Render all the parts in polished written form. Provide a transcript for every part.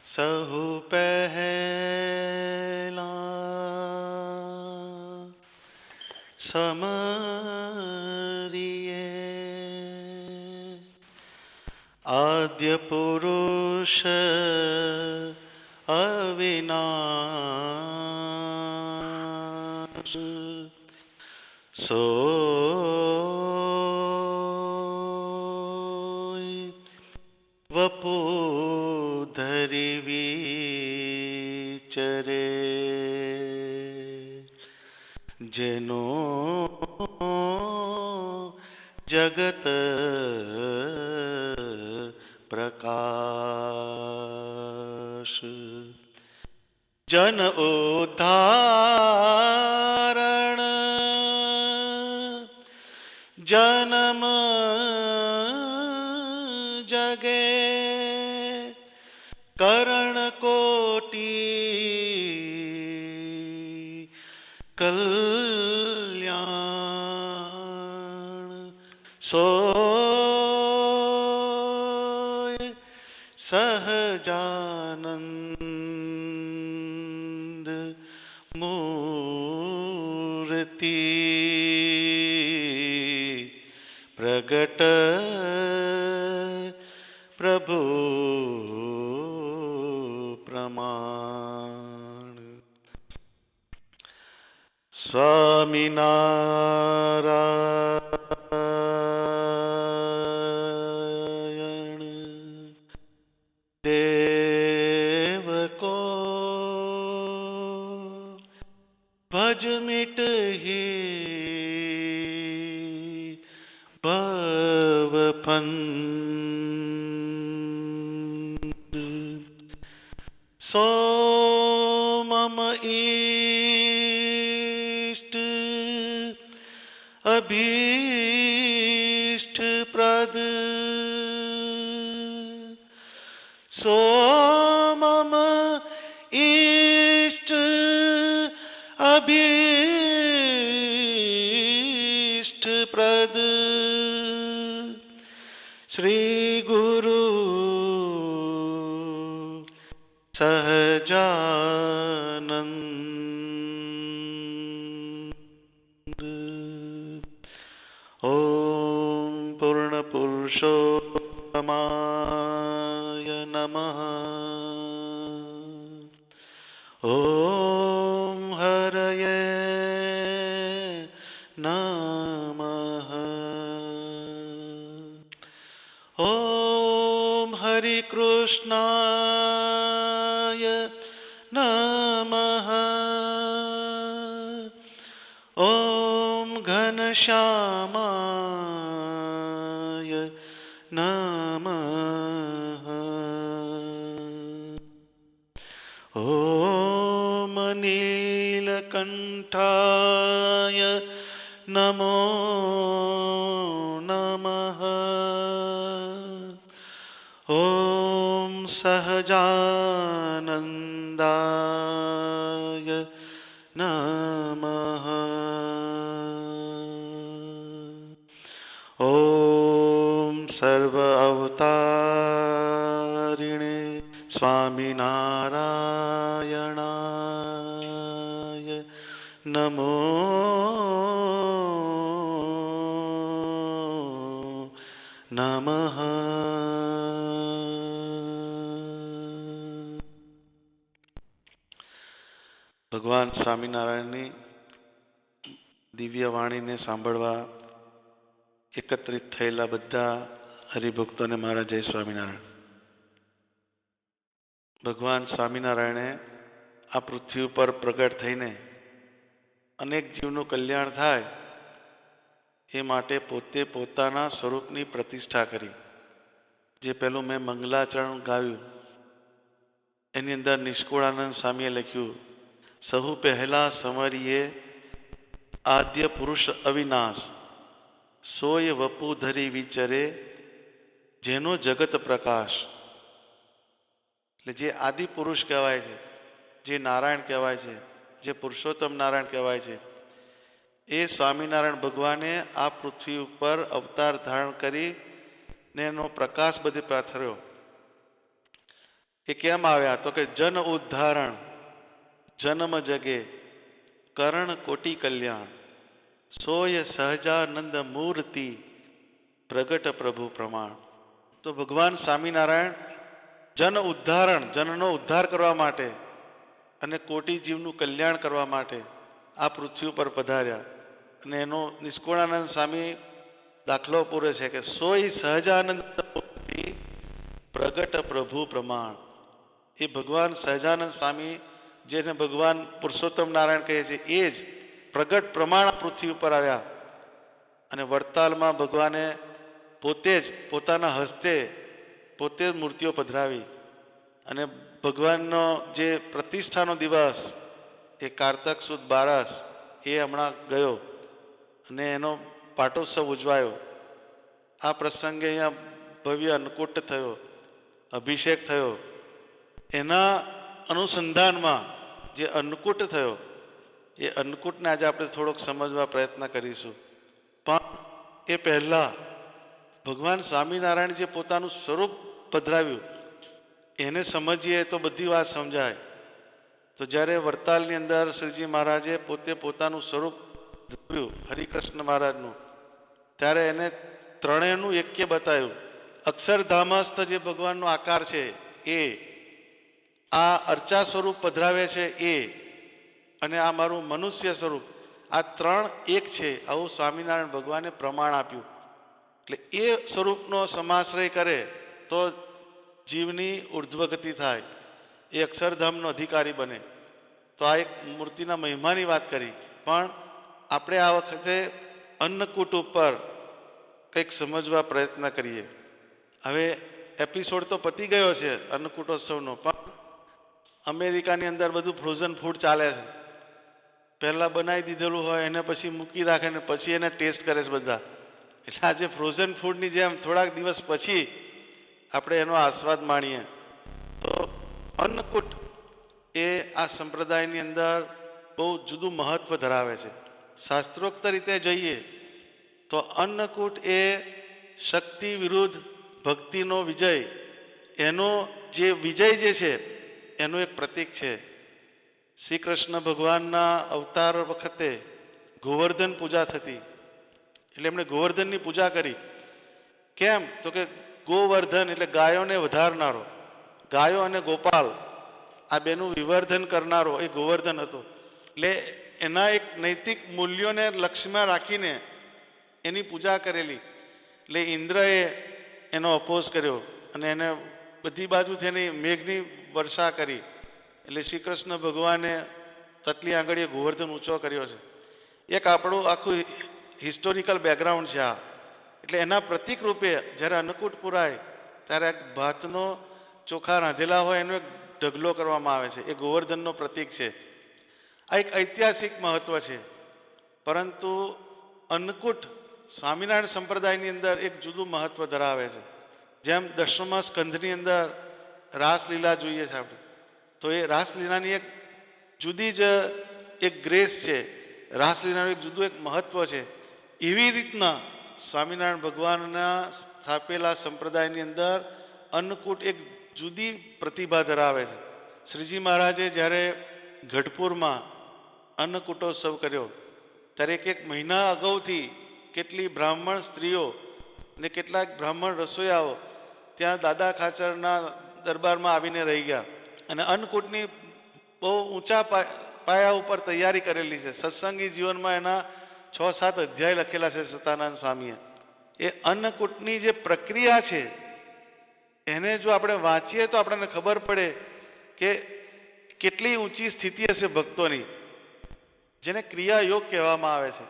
सहु पहला समरिये आद्य पुरुष अविनाश सोई वपु धरि विचरे जेनो जगत प्रकाश जन उद्धारण जन्म जगे करण कोटि कल्याण सोय सहजानंद मूर्ति प्रगट प्रभु प्रमाण स्वामीनारायण देव को भज मिट ही भव फंद सो मम इष्ट अभीष्ट प्रद सो मम इष्ट अभीष्ट प्रद श्री गुरु सहजानंद ओम पूर्ण पुरुषोत्तमाय नमः ओम हरये नमः ओम हरि कृष्णाय नमः ओम घनश्यामाय नमः ओम नीलकंठाय नमो नमः ओम सहजानंदाय नमः ओम सर्व अवतारिणे स्वामीनारायणाय नमो नमः ભગવાન સ્વામિનારાયણની દિવ્ય વાણીને સાંભળવા એકત્રિત થયેલા બધા હરિભક્તોને મારા જય સ્વામિનારાયણ. ભગવાન સ્વામિનારાયણે આ પૃથ્વી ઉપર પ્રગટ થઈને અનેક જીવનું કલ્યાણ થાય એ માટે પોતે પોતાના સ્વરૂપની પ્રતિષ્ઠા કરી. જે પેલું મેં મંગલાચરણ ગાયું એની અંદર નિષ્કુળાનંદ સ્વામીએ લખ્યું, સહુ પહેલા સમરીએ આદ્ય પુરુષ અવિનાશ સોય વપુ ધરી વિચરે જેનો જગત પ્રકાશ. એટલે જે આદિ પુરુષ કહેવાય છે, જે નારાયણ કહેવાય છે, જે પુરુષોત્તમ નારાયણ કહેવાય છે, એ સ્વામિનારાયણ ભગવાને આ પૃથ્વી ઉપર અવતાર ધારણ કરી ને એનો પ્રકાશ બધે પાથર્યો. એ કેમ આવ્યા? તો કે જન ઉદ્ધારણ, જન્મ જગે, કરણ કોટી કલ્યાણ, સોય સહજાનંદ મૂર્તિ, પ્રગટ પ્રભુ પ્રમાણ. તો ભગવાન સ્વામિનારાયણ જન ઉદ્ધારણ, જનનો ઉદ્ધાર કરવા માટે અને કોટી જીવનું કલ્યાણ કરવા માટે આ પૃથ્વી ઉપર પધાર્યા. અને એનો નિષ્કુળાનંદ સ્વામી દાખલો પૂરે છે કે સોય સહજાનંદ મૂર્તિ, પ્રગટ પ્રભુ પ્રમાણ. એ ભગવાન સહજાનંદ સ્વામી જેને ભગવાન પુરુષોત્તમ નારાયણ કહે છે એ જ પ્રગટ પ્રમાણ પૃથ્વી ઉપર આવ્યા. અને વડતાલમાં ભગવાને પોતે જ પોતાના હસ્તે પોતે જ મૂર્તિઓ પધરાવી. અને ભગવાનનો જે પ્રતિષ્ઠાનો દિવસ એ કારતક સુદ 12 એ હમણાં ગયો અને એનો પાટોત્સવ ઉજવાયો. આ પ્રસંગે અહીંયા ભવ્ય અન્નકૂટ થયો, અભિષેક થયો. એના અનુસંધાનમાં જે અન્નકૂટ થયો એ અન્નકૂટને આજે આપણે થોડોક સમજવા પ્રયત્ન કરીશું. પણ એ પહેલા ભગવાન સ્વામિનારાયણ જે પોતાનું સ્વરૂપ પધરાવ્યું એને સમજીએ તો બધી વાત સમજાય. તો જ્યારે વડતાલની અંદર શ્રીજી મહારાજે પોતે પોતાનું સ્વરૂપ ધરાવ્યું હરિકૃષ્ણ મહારાજનું, ત્યારે એને ત્રણેયનું એક્ય બતાવ્યું. અક્ષરધામસ્થ જે ભગવાનનો આકાર છે એ, આ અર્ચા સ્વરૂપ પધરાવે છે એ, અને આ મારું મનુષ્ય સ્વરૂપ, આ ત્રણ એક છે આવું સ્વામિનારાયણ ભગવાને પ્રમાણ આપ્યું. એટલે એ સ્વરૂપનો સમાશ્રય કરે તો જીવની ઉર્ધ્વગતિ થાય, એ અક્ષરધામનો અધિકારી બને. તો આ એક મૂર્તિના મહિમાની વાત કરી. પણ આપણે આ વખતે અન્નકૂટ ઉપર કંઈક સમજવા પ્રયત્ન કરીએ. હવે એપિસોડ તો પતી ગયો છે અન્નકૂટોત્સવનો, પણ અમેરિકાની અંદર બધું ફ્રોઝન ફૂડ ચાલે છે. પહેલાં બનાવી દીધેલું હોય એને પછી મૂકી રાખે ને પછી એને ટેસ્ટ કરે છે બધા. એટલે આજે ફ્રોઝન ફૂડની જેમ થોડાક દિવસ પછી આપણે એનો આસ્વાદ માણીએ. તો અન્નકૂટ એ આ સંપ્રદાયની અંદર બહુ જુદું મહત્વ ધરાવે છે. શાસ્ત્રોક્ત રીતે જોઈએ તો અન્નકૂટ એ શક્તિ વિરુદ્ધ ભક્તિનો વિજય, એનો જે વિજય જે છે એનું એક પ્રતીક છે. શ્રી કૃષ્ણ ભગવાનના અવતાર વખતે ગોવર્ધન પૂજા થતી, એટલે એમણે ગોવર્ધનની પૂજા કરી. કેમ? તો કે ગોવર્ધન એટલે ગાયોને વધારનારો, ગાયો અને ગોપાલ આ બેનું વિવર્ધન કરનારો એ ગોવર્ધન હતો. એટલે એના એક નૈતિક મૂલ્યોને લક્ષ્યમાં રાખીને એની પૂજા કરેલી. એટલે ઇન્દ્રએ એનો અપોઝ કર્યો અને એને બધી બાજુથી એની મેઘની વર્ષા કરી. એટલે શ્રી કૃષ્ણ ભગવાને તટલી આંગળીએ ગોવર્ધન ઊંચો કર્યો છે. એક આપણું આખું હિસ્ટોરિકલ બેકગ્રાઉન્ડ છે આ. એટલે એના પ્રતિક રૂપે જ્યારે અન્નકૂટ પુરાય ત્યારે ભાતનો ચોખા રાંધેલા હોય એનો એક ઢગલો કરવામાં આવે છે, એ ગોવર્ધનનો પ્રતીક છે. આ એક ઐતિહાસિક મહત્વ છે. પરંતુ અન્નકૂટ સ્વામિનારાયણ સંપ્રદાયની અંદર એક જુદું મહત્વ ધરાવે છે. જેમ 10મા સ્કંધની અંદર રાસલીલા જોઈએ છે આપણે, તો એ રાસલીલાની એક જુદી જ એક ગ્રેસ છે, રાસલીલાનું એક જુદું એક મહત્વ છે. એવી રીતના સ્વામિનારાયણ ભગવાનના સ્થાપેલા સંપ્રદાયની અંદર અન્નકૂટ એક જુદી પ્રતિભા ધરાવે છે. શ્રીજી મહારાજે જ્યારે ગઢપુરમાં અન્નકૂટોત્સવ કર્યો ત્યારે એક મહિના અગાઉથી કેટલી બ્રાહ્મણ સ્ત્રીઓ અને કેટલાક બ્રાહ્મણ રસોઈયાઓ ત્યાં દાદા ખાચરના દરબારમાં આવીને રહી ગયા. અને અન્નકૂટની બહુ ઊંચા પાયા ઉપર તૈયારી કરેલી છે. સત્સંગી જીવનમાં એના 6-7 અધ્યાય લખેલા છે સતાનંદ સ્વામીએ. એ અન્નકૂટની જે પ્રક્રિયા છે એને જો આપણે વાંચીએ તો આપણને ખબર પડે કે કેટલી ઊંચી સ્થિતિ હશે ભક્તોની, જેને ક્રિયા યોગ કહેવામાં આવે છે.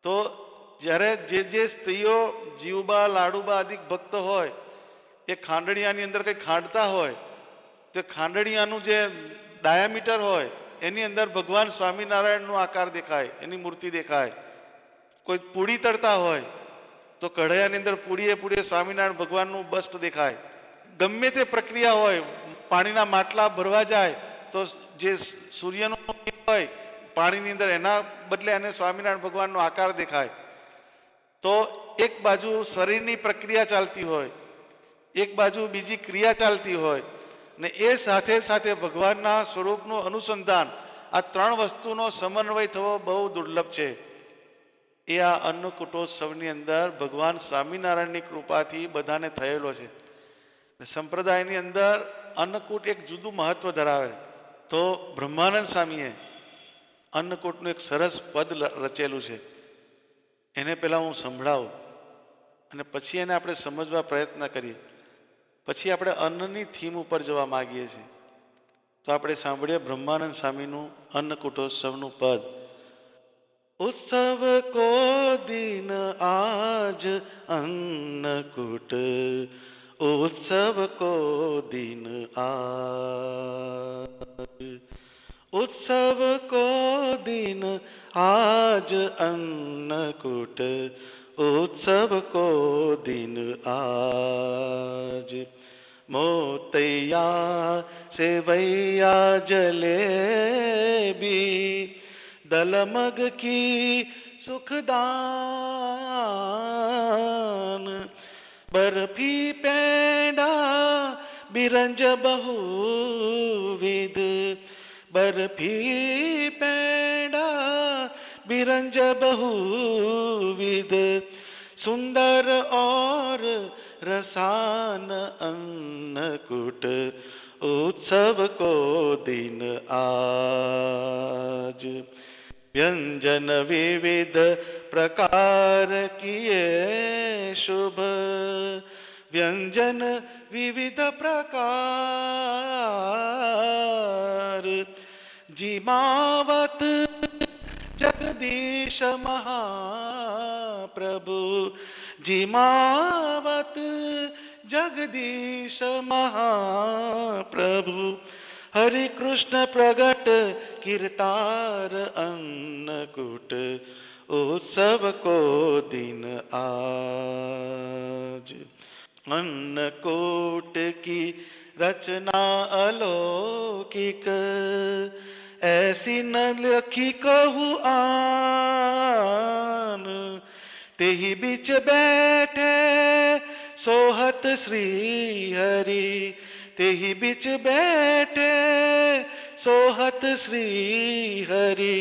તો જ્યારે જે સ્ત્રીઓ જીવબા લાડુબા આદિ ભક્ત હોય એ ખાંડણિયાની અંદર કંઈ ખાંડતા હોય તો ખાંડણિયાનું જે ડાયામીટર હોય એની અંદર ભગવાન સ્વામિનારાયણનો આકાર દેખાય, એની મૂર્તિ દેખાય. કોઈ પૂડી તળતા હોય તો કઢાઈની અંદર પૂડીએ સ્વામિનારાયણ ભગવાનનું બસ્ત દેખાય. ગમે તે પ્રક્રિયા હોય, પાણીના માટલા ભરવા જાય તો જે સૂર્યનો હોય પાણીની અંદર એના બદલે એને સ્વામિનારાયણ ભગવાનનો આકાર દેખાય. તો એક બાજુ શરીરની પ્રક્રિયા ચાલતી હોય, એક બાજુ બીજી ક્રિયા ચાલતી હોય, ને એ સાથે સાથે ભગવાનના સ્વરૂપનું અનુસંધાન, આ ત્રણ વસ્તુનો સમન્વય થવો બહુ દુર્લભ છે. એ આ અન્નકૂટોત્સવની અંદર ભગવાન સ્વામિનારાયણની કૃપાથી બધાને થયેલો છે. સંપ્રદાયની અંદર અન્નકૂટ એક જુદું મહત્વ ધરાવે. તો બ્રહ્માનંદ સ્વામીએ અન્નકૂટનું એક સરસ પદ રચેલું છે. એને પહેલા હું સંભળાવું અને પછી એને આપણે સમજવા પ્રયત્ન કરીએ. પછી આપણે અન્નની થીમ ઉપર જવા માંગીએ છીએ. તો આપણે સાંભળીએ બ્રહ્માનંદ સ્વામીનું અન્નકૂટોત્સવનું પદ. उत्सव को दिन आज अन्नकूट, उत्सव को दिन आज, उत्सव को दिन आज अन्नकूट, उत्सव को दिन आज. मोतैया सेवैया जलेबी, दलमग की सुखदान, बर्फी पेड़ा बिरंज बहुविध, बर्फी पेड़ा बिरंज बहुविध, सुंदर और रसान अन्नकूट, उत्सव को दिन आज. व्यंजन विविध प्रकार किए शुभ, व्यंजन विविध प्रकार, जिमावत जगदीश महाप्रभु, जिमावत जगदीश महाप्रभु, हरि कृष्ण प्रगट कीर्तार अन्नकूट, उत्सव को दिन आज. अन्नकूट की रचना अलौकिक, ऐसी न लखी कहूँ आन, तेहि बीच बैठे सोहत श्री हरि, तेहि बीच बैठे सोहत श्री हरि,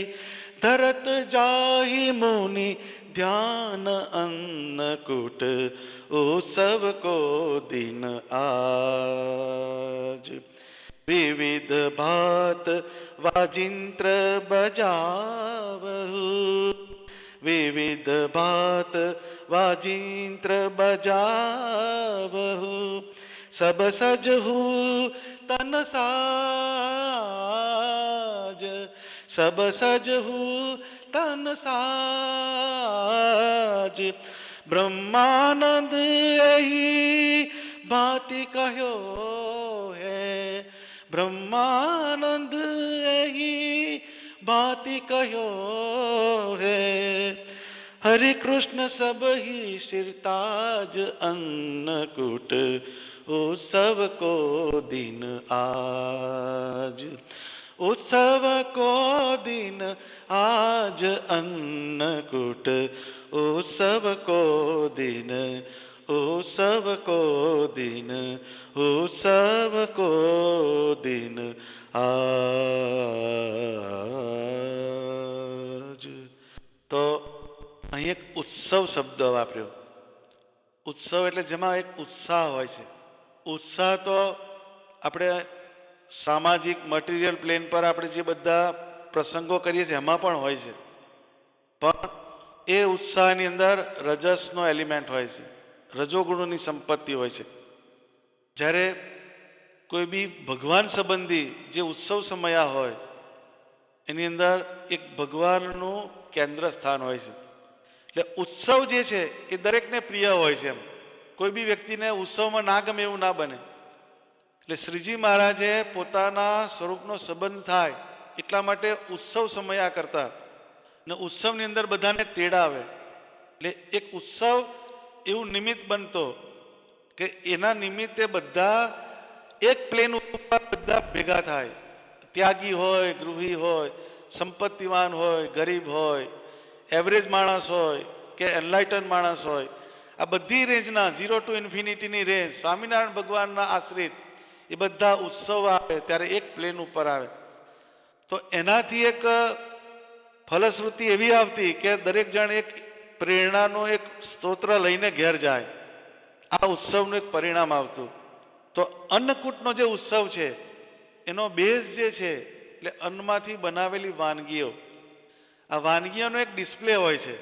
धरत जाहि मुनि ध्यान अन्नकूट, उत्सव को दिन आज. विविध भात वाजिंत्र बजावहु, विविध भात वाजिंत्र बजावहु, सब सजहु तन साज, सब सजहु तन साज. ब्रह्मानंद यही भांति कहो है, ब्रह्मानंद यही भांति कहो है, हरि कृष्ण सब ही सिरताज अन्नकूट, उत्सव को दिन आज. उत्सव को दिन आज अन्नकूट, उत्सव को दिन, उत्सव को दिन, उत्सव को दिन आज. તો અહીં એક ઉત્સવ શબ્દ વાપર્યો. ઉત્સવ એટલે જેમાં એક ઉત્સાહ હોય છે. ઉત્સાહ તો આપણે સામાજિક મટીરિયલ પ્લેન પર આપણે જે બધા પ્રસંગો કરીએ છીએ એમાં પણ હોય છે, પણ એ ઉત્સાહની અંદર રજસનો એલિમેન્ટ હોય છે, રજોગુણોની સંપત્તિ હોય છે. જ્યારે કોઈ બી ભગવાન સંબંધી જે ઉત્સવ સમયા હોય એની અંદર એક ભગવાનનું કેન્દ્ર સ્થાન હોય છે. એટલે ઉત્સવ જે છે એ દરેકને પ્રિય હોય છે. એમ કોઈ બી વ્યક્તિને ઉત્સવમાં ના ગમે એવું ના બને. એટલે શ્રીજી મહારાજે પોતાના સ્વરૂપનો સંબંધ થાય એટલા માટે ઉત્સવ સમયા કરતા, ને ઉત્સવની અંદર બધાને તેડાવે. એટલે એક ઉત્સવ એવું નિમિત્ત બનતો કે એના નિમિત્તે બધા એક પ્લેન ઉપર બધા ભેગા થાય. ત્યાગી હોય, ગૃહી હોય, સંપત્તિવાન હોય, ગરીબ હોય, એવરેજ માણસ હોય કે એનલાઇટન માણસ હોય, આ બધી રેન્જના 0 to ઇન્ફિનિટીની રેન્જ સ્વામિનારાયણ ભગવાનના આશ્રિત એ બધા ઉત્સવ આવે ત્યારે એક પ્લેન ઉપર આવે, તો એનાથી એક ફલશ્રુતિ એવી આવતી કે દરેક જણ એક પ્રેરણાનો એક સ્તોત્ર લઈને ઘેર જાય. આ ઉત્સવનું એક પરિણામ આવતું. તો અન્નકૂટનો જે ઉત્સવ છે એનો બેઝ જે છે એટલે અન્નમાંથી બનાવેલી વાનગીઓ, આ વાનગીઓનો એક ડિસ્પ્લે હોય છે.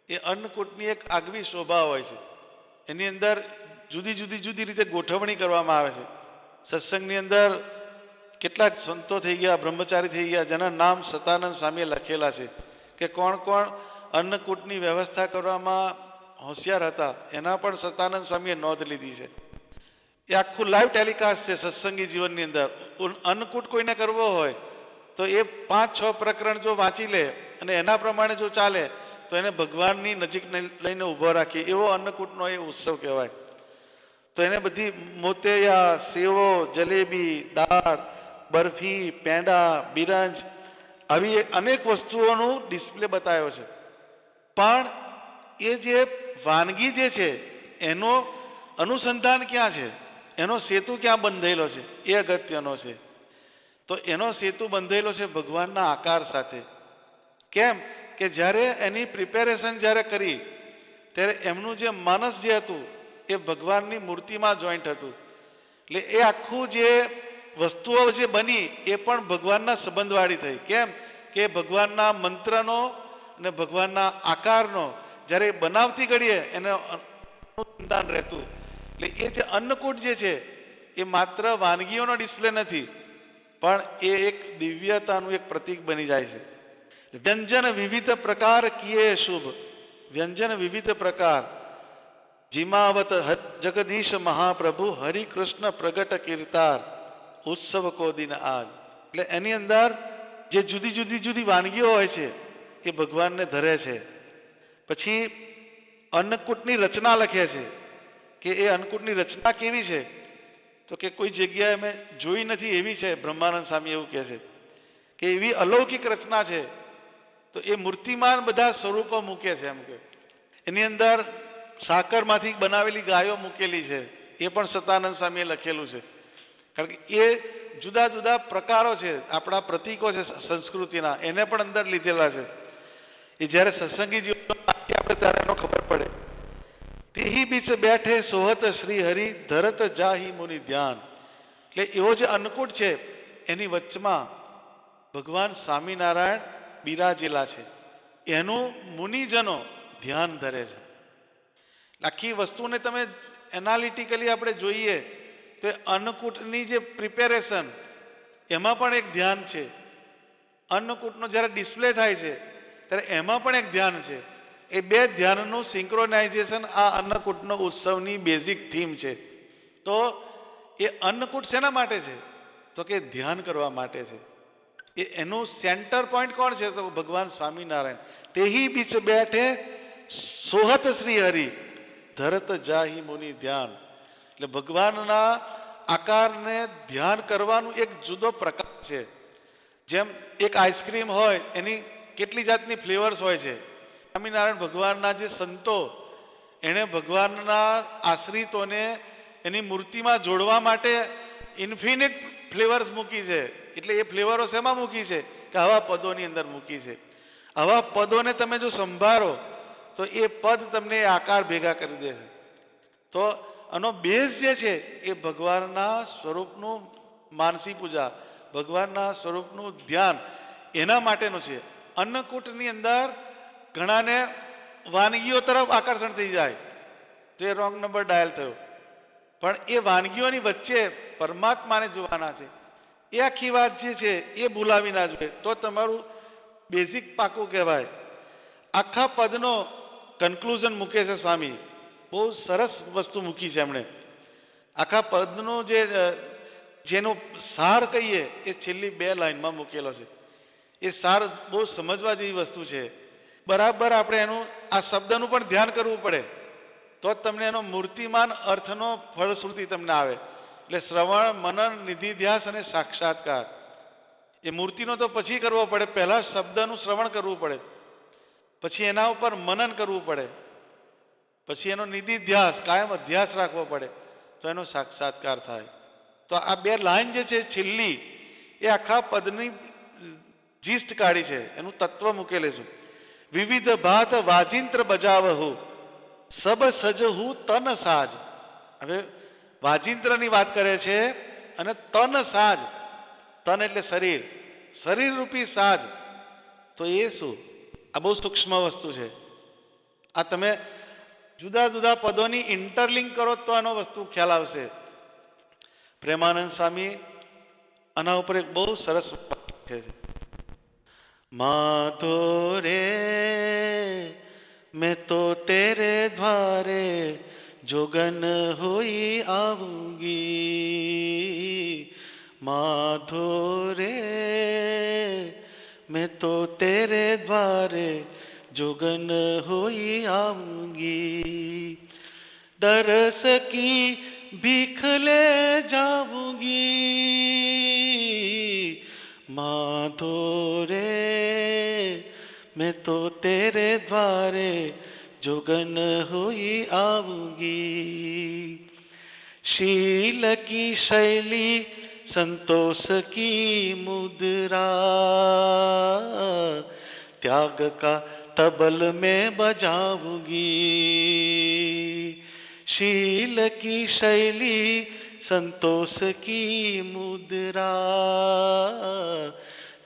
એ અન્નકૂટની એક આગવી શોભા હોય છે. એની અંદર જુદી જુદી રીતે ગોઠવણી કરવામાં આવે છે. સત્સંગની અંદર કેટલાક સંતો થઈ ગયા, બ્રહ્મચારી થઈ ગયા, જેના નામ સતાનંદ સ્વામીએ લખેલા છે કે કોણ કોણ અન્નકૂટની વ્યવસ્થા કરવામાં હોશિયાર હતા, એના પણ સતાનંદ સ્વામીએ નોંધ લીધી છે. એ આખું લાઈવ ટેલિકાસ્ટ છે સત્સંગી જીવનની અંદર. અન્નકૂટ કોઈને કરવો હોય તો એ 5-6 પ્રકરણ જો વાંચી લે અને એના પ્રમાણે જો ચાલે તો એને ભગવાનની નજીક લઈને ઊભો રાખીએ એવો અન્નકૂટનો એ ઉત્સવ કહેવાય. તો એને બધી મોતિયા, સેવો, જલેબી, દાળ, બરફી, પેંડા, બિરંજ આવી અનેક વસ્તુઓનું ડિસ્પ્લે બતાવ્યો છે. પણ એ જે વાનગી જે છે એનો અનુસંધાન ક્યાં છે, એનો સેતુ ક્યાં બંધેલો છે એ અગત્યનો છે. તો એનો સેતુ બંધેલો છે ભગવાનના આકાર સાથે. કેમ કે જ્યારે એની પ્રિપેરેશન જ્યારે કરી ત્યારે એમનું જે માનસ જે હતું એ ભગવાનની મૂર્તિમાં જોઈન્ટ હતું. એટલે એ આખું જે વસ્તુઓ જે બની એ પણ ભગવાનના સંબંધવાળી થઈ. કેમ કે ભગવાનના મંત્રનો અને ભગવાનના આકારનો જ્યારે બનાવતી ઘડીએ એને અનુસંધાન રહેતું. એટલે એ જે અન્નકૂટ જે છે એ માત્ર વાનગીઓનો ડિસ્પ્લે નથી, પણ એ એક દિવ્યતાનું એક પ્રતીક બની જાય છે. વ્યંજન વિવિધ પ્રકાર કિએ શુભ, વ્યંજન વિવિધ પ્રકાર જીમાવત જગદીશ મહાપ્રભુ હરિ કૃષ્ણ પ્રગટ કીર્તાર ઉત્સવ કો દિન આજ. એટલે એની અંદર જે જુદી જુદી વાનગીઓ હોય છે એ ભગવાનને ધરે છે. પછી અન્નકૂટની રચના લખે છે કે એ અન્નકૂટની રચના કેવી છે, તો કે કોઈ જગ્યાએ મેં જોઈ નથી એવી છે. બ્રહ્માનંદ સ્વામી એવું કહે છે કે એવી અલૌકિક રચના છે. તો એ મૂર્તિમાન બધા સ્વરૂપો મૂકે છે. એમ કે એની અંદર સાકરમાંથી બનાવેલી ગાયો મૂકેલી છે, એ પણ સતાનંદ સ્વામીએ લખેલું છે. કારણ કે એ જુદા જુદા પ્રકારો છે, આપણા પ્રતીકો છે સંસ્કૃતિના, એને પણ અંદર લીધેલા છે. એ જ્યારે સત્સંગી જીવનમાં આપણે ત્યારે એનો ખબર પડે. તેહી બીચ બેઠે સોહત શ્રી હરિ ધરત જાહી મુનિ ધ્યાન. એટલે એવો જે અન્નકૂટ છે એની વચમાં ભગવાન સ્વામિનારાયણ બિરાજેલા છે, એનું મુનિજનો ધ્યાન ધરે છે. આખી વસ્તુને તમે એનાલિટિકલી આપણે જોઈએ તો અન્નકૂટની જે પ્રિપેરેશન એમાં પણ એક ધ્યાન છે. અન્નકૂટનો જ્યારે ડિસ્પ્લે થાય છે ત્યારે એમાં પણ એક ધ્યાન છે. એ બે ધ્યાનનું સિંક્રોનાઇઝેશન આ અન્નકૂટનો ઉત્સવની બેઝિક થીમ છે. તો એ અન્નકૂટ શેના માટે છે, તો કે ધ્યાન કરવા માટે છે. એનું સેન્ટર પોઈન્ટ કોણ છે, તો ભગવાન સ્વામિનારાયણ. તેહી બીચ બેઠે સોહત શ્રી હરિ ધરત જાહી મુનિ ધ્યાન. એટલે ભગવાનના આકારને ધ્યાન કરવાનું એક જુદો પ્રકાર છે. જેમ એક આઈસ્ક્રીમ હોય એની કેટલી જાતની ફ્લેવર્સ હોય છે. સ્વામિનારાયણ ભગવાનના જે સંતો એણે ભગવાનના આશ્રિતોને એની મૂર્તિમાં જોડવા માટે ઇન્ફિનિટ ફ્લેવર્સ મૂકી છે. એટલે એ ફ્લેવરો શેમાં મૂકી છે, કે આવા પદોની અંદર મૂકી છે. આવા પદોને તમે જો સંભાળો તો એ પદ તમને આકાર ભેગા કરી દે છે. તો આનો બેઝ જે છે એ ભગવાનના સ્વરૂપનું માનસી પૂજા, ભગવાનના સ્વરૂપનું ધ્યાન એના માટેનું છે. અન્નકૂટની અંદર ઘણાને વાનગીઓ તરફ આકર્ષણ થઈ જાય તો એ રોંગ નંબર ડાયલ થયો. પણ એ વાનગીઓની વચ્ચે પરમાત્માને જોવાના છે. એ આખી વાત જે છે એ ભૂલાવી ના જોઈએ તો તમારું બેઝિક પાકું કહેવાય. આખા પદનો કન્ક્લુઝન મૂકે છે સ્વામી. બહુ સરસ વસ્તુ મૂકી છે એમણે. આખા પદનો જેનો સાર કહીએ એ છેલ્લી 2 લાઈનમાં મૂકેલો છે. એ સાર બહુ સમજવા જેવી વસ્તુ છે. બરાબર આપણે એનું આ શબ્દનું પણ ધ્યાન કરવું પડે તો જ તમને એનો મૂર્તિમાન અર્થનો ફળશ્રુતિ તમને આવે. એટલે શ્રવણ, મનન, નિધિધ્યાસ અને સાક્ષાત્કાર. એ મૂર્તિનો તો પછી કરવો પડે. પહેલા શબ્દનું શ્રવણ કરવું પડે, પછી એના ઉપર મનન કરવું પડે, પછી એનો નિધિધ્યાસ કાયમ અધ્યાસ રાખવો પડે તો એનો સાક્ષાત્કાર થાય. તો આ બે લાઈન જે છે છેલ્લી એ આખા પદની જીસ્ટ કાઢી છે, એનું તત્વ મૂકેલું છે. વિવિધ ભાત વાજિંત્ર બજાવહુ સબ સજહુ તન સાજ. હવે વાજિંત્રની વાત કરે છે અને તન સાજ, તન એટલે શરીર, શરીર રૂપી સાજ. તો એ શું? આ બહુ સૂક્ષ્મ વસ્તુ છે. આ તમે જુદા જુદા પદોની ઇન્ટરલિંક કરો તો આનો વસ્તુ ખ્યાલ આવશે. પ્રેમાનંદ સ્વામી આના ઉપર એક બહુ સરસ છે. માધો રે मैं तो तेरे द्वारे जोगन हुई आऊंगी. माधो रे मैं तो तेरे द्वारे जोगन हुई आऊंगी. दरस की भीख ले जाऊंगी. माधो रे मैं तो तेरे द्वारे जोगन हुई आऊंगी. शील की शैली संतोष की मुद्रा त्याग का तबल में बजाऊंगी. शील की शैली संतोष की मुद्रा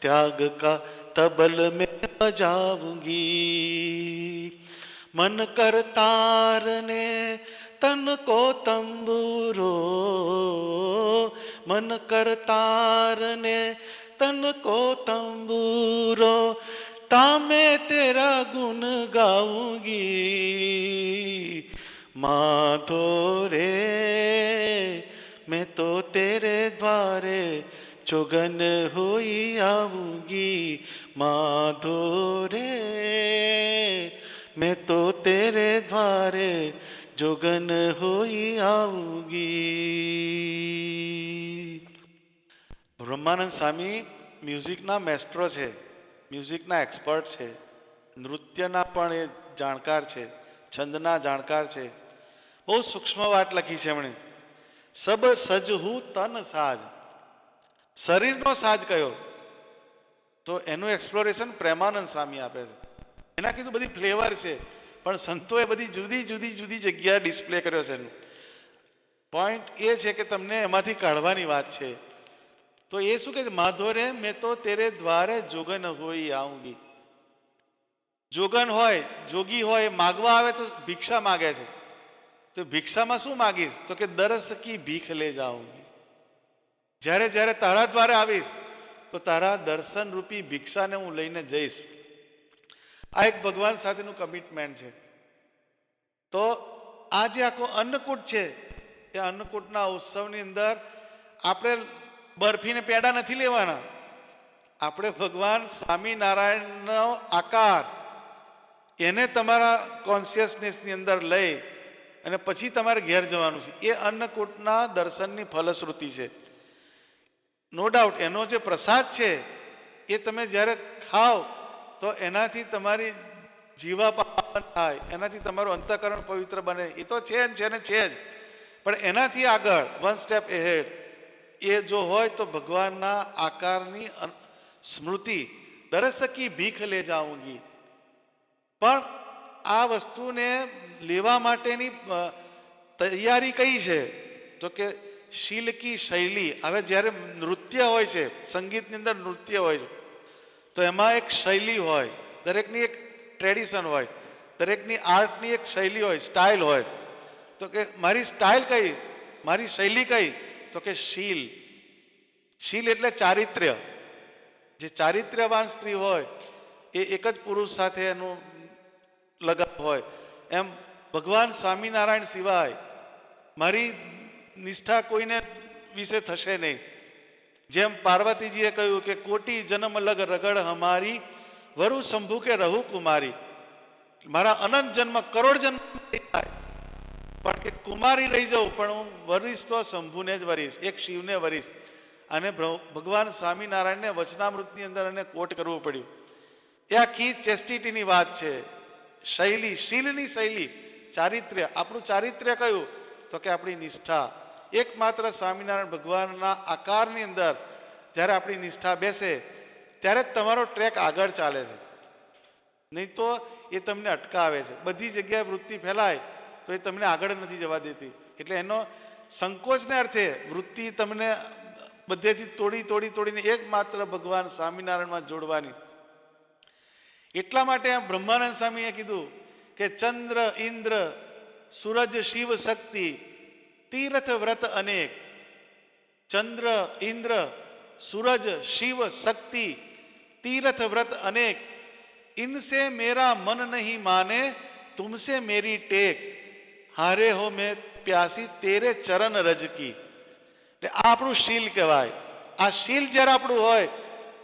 त्याग का तबल में बजाऊंगी. मन करतार ने तन को तंबूरो, मन करतार ने तन को तंबूरो तामे तेरा गुण गाऊंगी. माधो रे मैं तो तेरे द्वारे जोगन हुई आऊंगी. माधो रे मैं तो तेरे द्वारे जोगन हुई आऊंगी. બ્રહ્માનંદ સ્વામી મ્યુઝિકના મેસ્ટ્રો છે, મ્યુઝિકના એક્સપર્ટ છે, નૃત્યના પણ એ જાણકાર છે, છંદના જાણકાર છે. બહુ સૂક્ષ્મ વાત લખી છે એમણે. સબ સજહુ તન સાજ, શરીરનો સાજ કયો? તો એનું એક્સપ્લોરેશન પ્રેમાનંદ સ્વામી આપે છે. એના કીધું બધી ફ્લેવર છે, પણ સંતોએ બધી જુદી જુદી જુદી જગ્યાએ ડિસ્પ્લે કર્યો છે. એનું પોઈન્ટ એ છે કે તમને એમાંથી કાઢવાની વાત છે. તો એ શું કે માધોરે મેં તો તેરે દ્વારે જોગન હોઈ આઉંગી. જોગન હોય, જોગી હોય, માગવા આવે તો ભિક્ષા માગે છે. તો ભિક્ષામાં શું માગીશ? તો કે દરસ કી ભીખ લે જાઉંગી. જ્યારે જ્યારે તારા દ્વારે આવીશ તો તારા દર્શન રૂપી ભિક્ષાને હું લઈને જઈશ. આ એક ભગવાન સાથેનું કમિટમેન્ટ છે. તો આ જે આખો અન્નકૂટ છે, એ અન્નકૂટના ઉત્સવની અંદર આપણે બરફીને પેડા નથી લેવાના. આપણે ભગવાન સ્વામિનારાયણનો આકાર એને તમારા કોન્શિયસનેસની અંદર લઈ અને પછી તમારે ઘેર જવાનું છે. એ અન્નકૂટના દર્શનની ફલશ્રુતિ છે. નો ડાઉટ એનો જે પ્રસાદ છે એ તમે જ્યારે ખાઓ તો એનાથી તમારી જીવા પાવન થાય, એનાથી તમારું અંતઃકરણ પવિત્ર બને. એ તો છે ને છે જ, પણ એનાથી આગળ વન સ્ટેપ એહેડ એ જો હોય તો ભગવાનના આકારની સ્મૃતિ. દરસ કી ભીખ લે જાઉંગી. પણ આ વસ્તુને લેવા માટેની તૈયારી કઈ છે? તો કે શીલ કી શૈલી. હવે જ્યારે નૃત્ય હોય છે, સંગીતની અંદર નૃત્ય હોય છે, તો એમાં એક શૈલી હોય, દરેકની એક ટ્રેડિશન હોય, દરેકની આર્ટની એક શૈલી હોય, સ્ટાઇલ હોય. તો કે મારી સ્ટાઇલ કઈ, મારી શૈલી કઈ? તો કે શીલ. શીલ એટલે ચારિત્ર્ય. જે ચારિત્ર્યવાન સ્ત્રી હોય એ એક જ પુરુષ સાથે એનું લગાવ હોય. એમ ભગવાન સ્વામિનારાયણ સિવાય મારી નિષ્ઠા કોઈને વિશે થશે નહીં. જેમ પાર્વતીજીએ કહ્યું કે કોટી જન્મ લગ રગડ હમારી વરુ શંભુ કે રહુ કુમારી. મારા અનંત જન્મ, કરોડ જન્મ થાય પણ કે કુમારી રહી જાઉં, પણ હું વરીશ તો શંભુને જ વરીશ, એક શિવને વરીશ. અને ભગવાન સ્વામિનારાયણને વચનામૃતની અંદર એને કોટ કરવું પડ્યું. એ આખી ચેસ્ટિટીની વાત છે. શૈલી, શીલની શૈલી, ચારિત્ર્ય. આપણું ચારિત્ર્ય કયું? તો કે આપણી નિષ્ઠા. એકમાત્ર સ્વામિનારાયણ ભગવાનના આકારની અંદર જ્યારે આપણી નિષ્ઠા બેસે ત્યારે જ તમારો ટ્રેક આગળ ચાલે છે, નહીં તો એ તમને અટકાવે છે. બધી જગ્યાએ વૃત્તિ ફેલાય તો એ તમને આગળ નથી જવા દેતી. એટલે એનો સંકોચને અર્થે વૃત્તિ તમને બધેથી તોડીને એકમાત્ર ભગવાન સ્વામિનારાયણમાં જોડવાની. એટલા માટે બ્રહ્માનંદ સ્વામીએ કીધું કે ચંદ્ર ઇન્દ્ર સૂરજ શિવ શક્તિ તીર્થ વ્રત અનેક. ચંદ્ર ઇન્દ્ર सूरज शिव शक्ति तीर्थ व्रत अनेक, इनसे मेरा मन नहीं माने तुमसे मेरी टेक, हारे हो मैं प्यासी तेरे चरण रज की. આપણું શીલ કહેવાય. આ શીલ જ્યારે આપણું હોય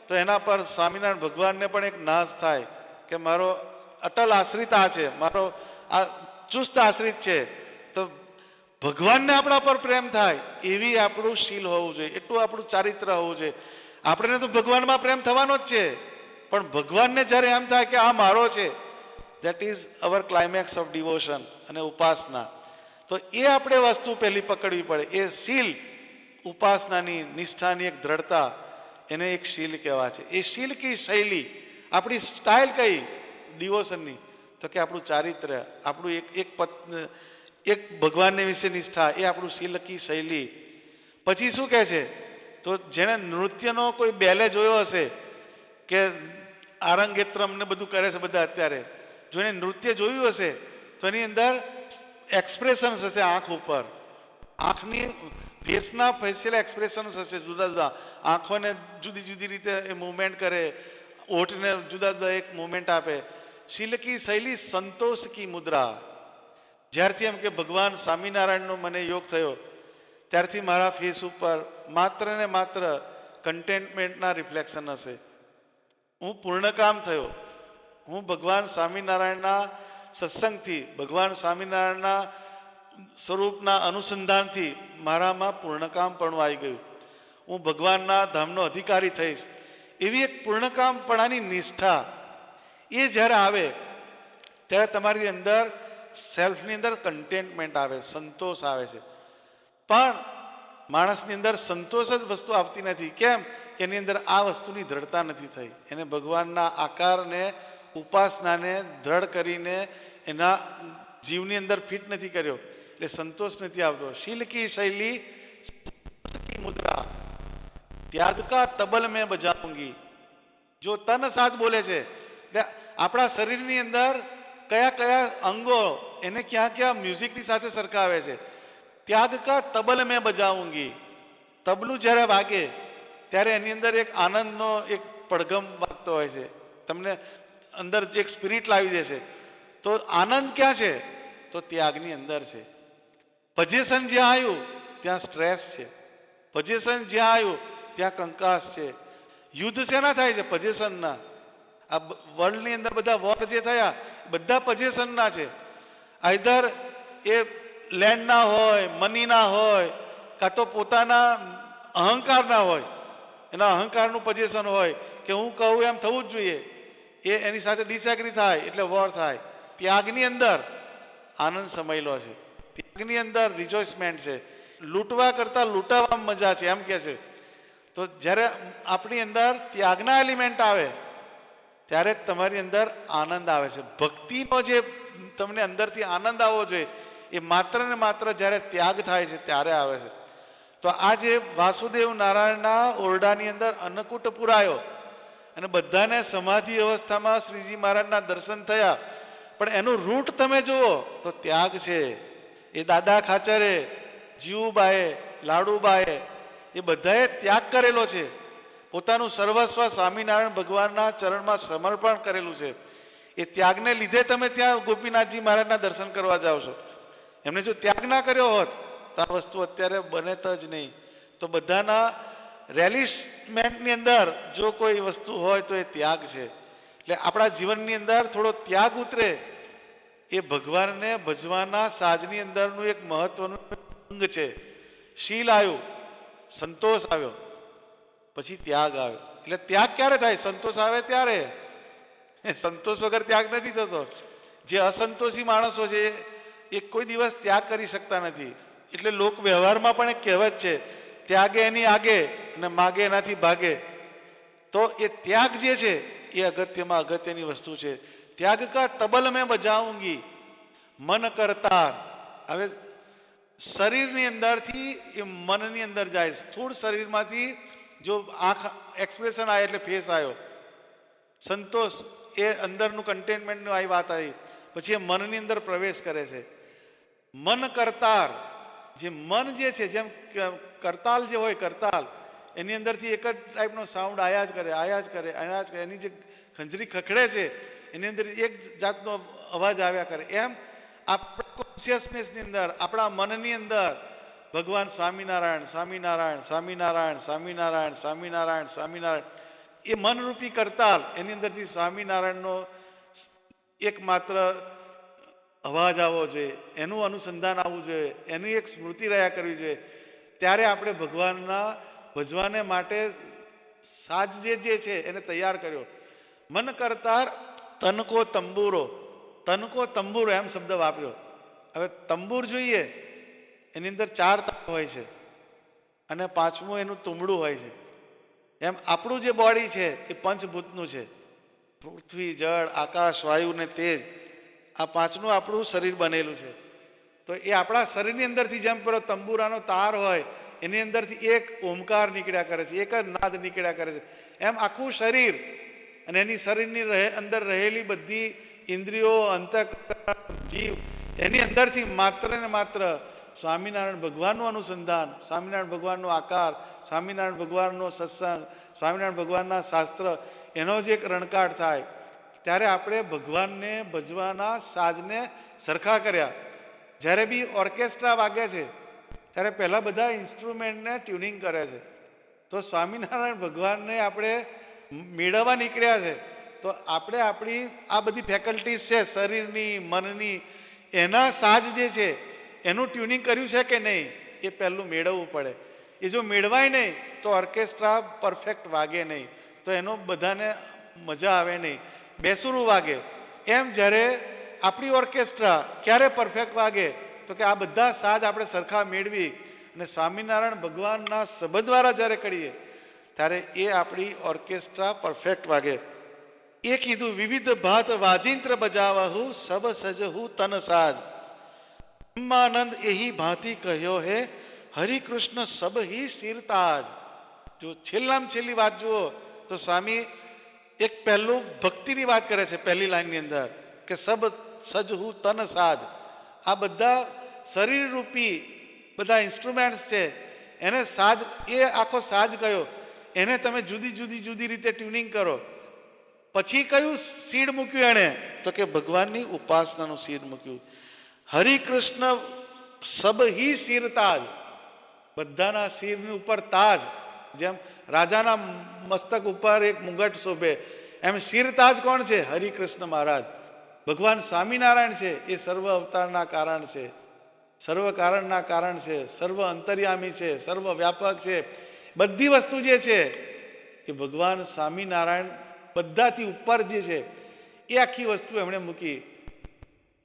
તો એના પર સ્વામિનારાયણ ભગવાનને પણ એક નાશ થાય કે મારો અટલ આશ્રિત આ છે, મારો આ ચુસ્ત આશ્રિત છે. તો ભગવાનને આપણા પર પ્રેમ થાય એવી આપણું શીલ હોવું જોઈએ, એટલું આપણું ચારિત્ર હોવું જોઈએ. આપણે તો ભગવાનમાં પ્રેમ થવાનો જ છે, પણ ભગવાનને જ્યારે એમ થાય કે આ મારો છે, that is our climax of devotion અને ઉપાસના. તો એ આપણે વસ્તુ પહેલી પકડવી પડે. એ શીલ ઉપાસનાની નિષ્ઠાની એક દ્રઢતા, એને એક શીલ કહેવાય છે. એ શીલ કી શૈલી, આપણી સ્ટાઇલ કઈ ડિવોશનની, તો કે આપણું ચારિત્ર, આપણું એક ભગવાનને વિશે નિષ્ઠા, એ આપણું શીલ કી શૈલી. પછી શું કહે છે, તો જેને નૃત્યનો કોઈ બેલે જોયો હશે કે આરંગેત્રમ ને બધું કરે છે બધા અત્યારે, જો એને નૃત્ય જોયું હશે તો એની અંદર એક્સપ્રેશન હશે આંખ ઉપર, આંખની ફેસના ફેશિયલ એક્સપ્રેશન હશે જુદા જુદા, આંખોને જુદી જુદી રીતે એ મુવમેન્ટ કરે, ઓઠને જુદા જુદા એક મુવમેન્ટ આપે. શીલ કી શૈલી સંતોષ કી મુદ્રા. જ્યારથી એમ કે ભગવાન સ્વામિનારાયણનો મને યોગ થયો ત્યારથી મારા ફેસ ઉપર માત્ર ને માત્ર કન્ટેન્ટમેન્ટના રિફ્લેક્શન હશે. હું પૂર્ણકામ થયો. હું ભગવાન સ્વામિનારાયણના સત્સંગથી, ભગવાન સ્વામિનારાયણના સ્વરૂપના અનુસંધાનથી મારામાં પૂર્ણકામપણું આવી ગયું. હું ભગવાનના ધામનો અધિકારી થઈશ એવી એક પૂર્ણકામપણાની નિષ્ઠા એ જ્યારે આવે ત્યારે તમારી અંદર સેલ્ફની અંદર કન્ટેન્ટમેન્ટ આવે, સંતોષ આવે છે. પણ માણસની અંદર સંતોષ જ વસ્તુ આવતી નથી. કેમ? એની અંદર આ વસ્તુની દ્રઢતા નથી થઈ. એને ભગવાનના આકારને, ઉપાસનાને દ્રઢ કરીને એના જીવની અંદર ફિટ નથી કર્યો, એટલે સંતોષ નથી આવતો. શીલ કી શૈલી મુદ્રા, ત્યાગ કા તબલ મેં બજાઉંગી. જો તન સાથ બોલે છે, એટલે આપણા શરીરની અંદર કયા કયા અંગો એને ક્યાં ક્યાં મ્યુઝિકની સાથે સરખાવે છે. ત્યાગ કા તબલ મેં બજાઉંગી. તબલું જ્યારે વાગે ત્યારે એની અંદર એક આનંદનો એક પડઘમ વાગતો હોય છે, તમને અંદર એક સ્પિરિટ લાવી દે છે. તો આનંદ ક્યાં છે? તો ત્યાગની અંદર છે. પજેશન જ્યાં આવ્યું ત્યાં સ્ટ્રેસ છે, પજેશન જ્યાં આવ્યું ત્યાં કંકાસ છે. યુદ્ધ શેના થાય છે? પજેશનના. આ વર્લ્ડની અંદર બધા વોર જે થયા બધા પજેશનના છે. આઈધર એ લેન્ડના હોય, મનીના હોય, કાં તો પોતાના અહંકારના હોય, એના અહંકારનું પજેશન હોય કે હું કહું એમ થવું જ જોઈએ, એ એની સાથે ડિસએગ્રી થાય એટલે વોર થાય. ત્યાગની અંદર આનંદ સમાયેલો છે, ત્યાગની અંદર રિજોઇસમેન્ટ છે. લૂંટવા કરતાં લૂંટાવામાં મજા છે એમ કે છે. તો જ્યારે આપણી અંદર ત્યાગના એલિમેન્ટ આવે ત્યારે જ તમારી અંદર આનંદ આવે છે. ભક્તિનો જે તમને અંદરથી આનંદ આવવો જોઈએ એ માત્ર ને માત્ર જ્યારે ત્યાગ થાય છે ત્યારે આવે છે. તો આ જે વાસુદેવ નારાયણના ઓરડાની અંદર અન્નકૂટ પુરાયો અને બધાને સમાધિ અવસ્થામાં શ્રીજી મહારાજના દર્શન થયા, પણ એનું રૂટ તમે જુઓ તો ત્યાગ છે. એ દાદા ખાચરે, જીવુબાએ, લાડુબાએ એ બધાએ ત્યાગ કરેલો છે. પોતાનું સર્વસ્વ સ્વામિનારાયણ ભગવાનના ચરણમાં સમર્પણ કરેલું છે. એ ત્યાગને લીધે તમે ત્યાં ગોપીનાથજી મહારાજના દર્શન કરવા જાઓ છો. એમને જો ત્યાગ ના કર્યો હોત તો આ વસ્તુ અત્યારે બને જ નહીં. તો બધાના રેલિશમેન્ટની અંદર જો કોઈ વસ્તુ હોય તો એ ત્યાગ છે. એટલે આપણા જીવનની અંદર થોડો ત્યાગ ઉતરે એ ભગવાનને ભજવાના સાજની અંદરનું એક મહત્વનું અંગ છે. શીલ આવ્યું, સંતોષ આવ્યો, પછી ત્યાગ આવ્યો. એટલે ત્યાગ ક્યારે થાય? સંતોષ આવે ત્યારે. સંતોષ વગર ત્યાગ નથી થતો. જે અસંતોષી માણસો છે એ કોઈ દિવસ ત્યાગ કરી શકતા નથી. એટલે લોક વ્યવહારમાં પણ એક કહેવત છે, ત્યાગે એની આગે અને માગે એનાથી ભાગે. તો એ ત્યાગ જે છે એ અગત્યમાં અગત્યની વસ્તુ છે. ત્યાગ કા તબલ મેં બજાઉંગી મન કરતા. હવે શરીરની અંદરથી એ મનની અંદર જાય. સ્થૂળ શરીરમાંથી જો આંખ એક્સપ્રેશન આવે એટલે ફેસ આવ્યો, સંતોષ એ અંદરનું કન્ટેનમેન્ટનું આવી વાત આવી, પછી એ મનની અંદર પ્રવેશ કરે છે. મન કરતાર, જે મન જે છે, જેમ કરતાલ જે હોય, કરતાલ એની અંદરથી એક જ ટાઈપનો સાઉન્ડ આયા જ કરે, આયા જ કરે, આયા જ કરે. એની જે ખંજરી ખખડે છે એની અંદર એક જાતનો અવાજ આવ્યા કરે. એમ આપણા કોન્શિયસનેસની અંદર, આપણા મનની અંદર ભગવાન સ્વામિનારાયણ સ્વામિનારાયણ સ્વામિનારાયણ સ્વામિનારાયણ સ્વામિનારાયણ સ્વામિનારાયણ, એ મનરૂપી કરતાલ એની અંદરથી સ્વામિનારાયણનો એકમાત્ર અવાજ આવવો જોઈએ, એનું અનુસંધાન આવવું જોઈએ, એની એક સ્મૃતિ રહ્યા કરવી જોઈએ. ત્યારે આપણે ભગવાનના ભજવાને માટે સાજ જે છે એને તૈયાર કર્યો. મન કરતાર તનકો તંબુરો, તનકો તંબુરો એમ શબ્દ વાપર્યો. હવે તંબુર જોઈએ એની અંદર 4 તાર હોય છે અને 5મું એનું તુંબડું હોય છે. એમ આપણું જે બોડી છે એ પંચભૂતનું છે, પૃથ્વી, જળ, આકાશ, વાયુ ને તેજ. આ 5નું આપણું શરીર બનેલું છે. તો એ આપણા શરીરની અંદરથી જેમ પેલો તંબુરાનો તાર હોય એની અંદરથી એક ઓમકાર નીકળ્યા કરે છે, એક જ નાદ નીકળ્યા કરે છે. એમ આખું શરીર અને એની શરીરની અંદર રહેલી બધી ઇન્દ્રિયો, અંતઃકરણ, જીવ, એની અંદરથી માત્ર ને માત્ર સ્વામિનારાયણ ભગવાનનું અનુસંધાન, સ્વામિનારાયણ ભગવાનનો આકાર, સ્વામિનારાયણ ભગવાનનો સત્સંગ, સ્વામિનારાયણ ભગવાનના શાસ્ત્ર, એનો જ એક રણકાટ થાય. ત્યારે આપણે ભગવાનને ભજવાના સાજને સરખા કર્યા. જ્યારે બી ઓર્કેસ્ટ્રા વાગે છે ત્યારે પહેલા બધા ઇન્સ્ટ્રુમેન્ટને ટ્યુનિંગ કરે છે. તો સ્વામિનારાયણ ભગવાનને આપણે મેળવવા નીકળ્યા છે તો આપણે આપણી આ બધી ફેકલ્ટીઝ છે શરીરની, મનની, એના સાજ જે છે એનું ટ્યુનિંગ કર્યું છે કે નહીં એ પહેલું મેળવવું પડે. એ જો મેળવાય નહીં તો ઓર્કેસ્ટ્રા પરફેક્ટ વાગે નહીં, તો એનો બધાને મજા આવે નહીં, બેસુરું વાગે. એમ જ્યારે આપણી ઓર્કેસ્ટ્રા ક્યારે પરફેક્ટ વાગે તો કે આ બધા સાજ આપણે સરખા મેળવી અને સ્વામિનારાયણ ભગવાનના શબ્દ દ્વારા જ્યારે કરીએ ત્યારે એ આપણી ઓર્કેસ્ટ્રા પરફેક્ટ વાગે. એ કીધું વિવિધ ભાત વાજિંત્ર બજાવહુ સબ સજહુ તન સાજ. બ્રહ્માનંદ એહી ભાંતિ કહ્યો હે હરિકૃષ્ણ સબ હી સિરતાજ. જો છેલ્લામાં છેલ્લી વાત જુઓ તો સ્વામી એક પહેલું ભક્તિની વાત કરે છે પહેલી લાઈનની અંદર કે સબ સજહુ તન સાજ. આ બધા શરીર રૂપી બધા ઇન્સ્ટ્રુમેન્ટ્સ છે એને સાજ, એ આખો સાજ કયો, એને તમે જુદી જુદી જુદી રીતે ટ્યુનિંગ કરો. પછી કયું સીડ મૂક્યું એણે તો કે ભગવાનની ઉપાસનાનું સીડ મૂક્યું. હરિકૃષ્ણ સબ હી સિર તાજ, બધાના શિરની ઉપર તાજ, જેમ રાજાના મસ્તક ઉપર એક મુગટ શોભે એમ શિર તાજ કોણ છે? હરિકૃષ્ણ મહારાજ. ભગવાન સ્વામિનારાયણ છે એ સર્વ અવતારના કારણ છે, સર્વ કારણના કારણ છે, સર્વ અંતર્યામી છે, સર્વ વ્યાપક છે. બધી વસ્તુ જે છે એ ભગવાન સ્વામિનારાયણ બધાથી ઉપર જે છે એ આખી વસ્તુ એમણે મૂકી.